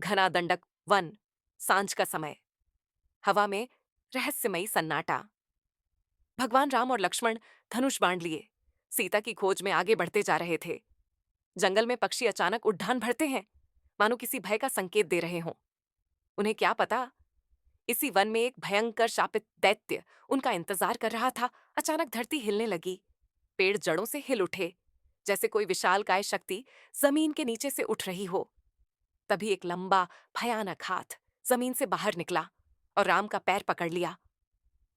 घना दंडक वन, सांझ का समय, हवा में रहस्यमयी सन्नाटा। भगवान राम और लक्ष्मण धनुष बांध लिए सीता की खोज में आगे बढ़ते जा रहे थे। जंगल में पक्षी अचानक उड्डान भरते हैं, मानो किसी भय का संकेत दे रहे हों। उन्हें क्या पता, इसी वन में एक भयंकर शापित दैत्य उनका इंतजार कर रहा था। अचानक धरती हिलने लगी, पेड़ जड़ों से हिल उठे, जैसे कोई विशालकाय शक्ति जमीन के नीचे से उठ रही हो। तभी एक लंबा भयानक हाथ जमीन से बाहर निकला और राम का पैर पकड़ लिया।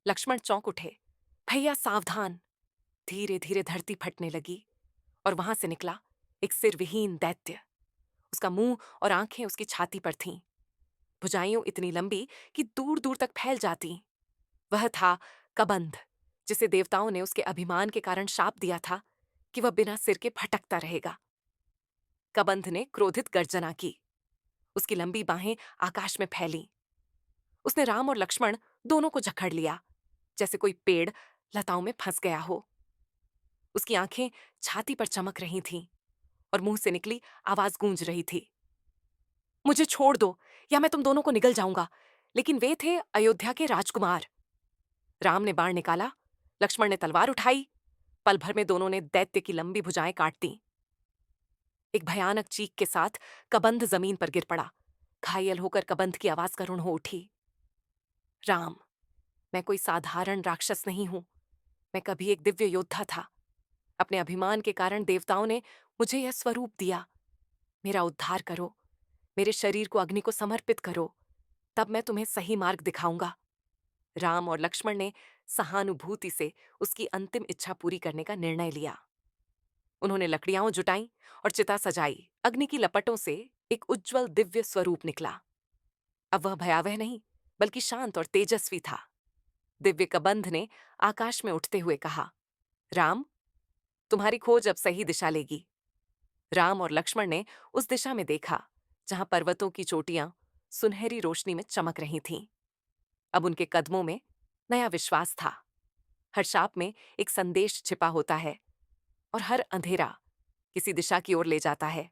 लक्ष्मण चौंक उठे। भैया सावधान! धीरे धीरे धरती फटने लगी और वहां से निकला एक सिरविहीन दैत्य। उसका मुंह और आंखें उसकी छाती पर थीं, भुजाइयों इतनी लंबी कि दूर दूर तक फैल जाती। वह था कबंध, जिसे देवताओं ने उसके अभिमान के कारण शाप दिया था कि वह बिना सिर के भटकता रहेगा। कबंध ने क्रोधित गर्जना की, उसकी लंबी बाहें आकाश में फैलीं। उसने राम और लक्ष्मण दोनों को जकड़ लिया, जैसे कोई पेड़ लताओं में फंस गया हो। उसकी आंखें छाती पर चमक रही थीं और मुंह से निकली आवाज गूंज रही थी, मुझे छोड़ दो या मैं तुम दोनों को निगल जाऊंगा। लेकिन वे थे अयोध्या के राजकुमार। राम ने बाण निकाला, लक्ष्मण ने तलवार उठाई। पल भर में दोनों ने दैत्य की लंबी भुजाएं काट दी। एक भयानक चीख के साथ कबंध जमीन पर गिर पड़ा। घायल होकर कबंध की आवाज करुण हो उठी, राम, मैं कोई साधारण राक्षस नहीं हूं। मैं कभी एक दिव्य योद्धा था। अपने अभिमान के कारण देवताओं ने मुझे यह स्वरूप दिया। मेरा उद्धार करो, मेरे शरीर को अग्नि को समर्पित करो, तब मैं तुम्हें सही मार्ग दिखाऊंगा। राम और लक्ष्मण ने सहानुभूति से उसकी अंतिम इच्छा पूरी करने का निर्णय लिया। उन्होंने लकड़ियां जुटाई और चिता सजाई। अग्नि की लपटों से एक उज्जवल दिव्य स्वरूप निकला। अब वह भयावह नहीं, बल्कि शांत और तेजस्वी था। दिव्य कबंध ने आकाश में उठते हुए कहा, राम, तुम्हारी खोज अब सही दिशा लेगी। राम और लक्ष्मण ने उस दिशा में देखा जहां पर्वतों की चोटियां सुनहरी रोशनी में चमक रही थीं। अब उनके कदमों में नया विश्वास था। हर शाप में एक संदेश छिपा होता है और हर अंधेरा किसी दिशा की ओर ले जाता है।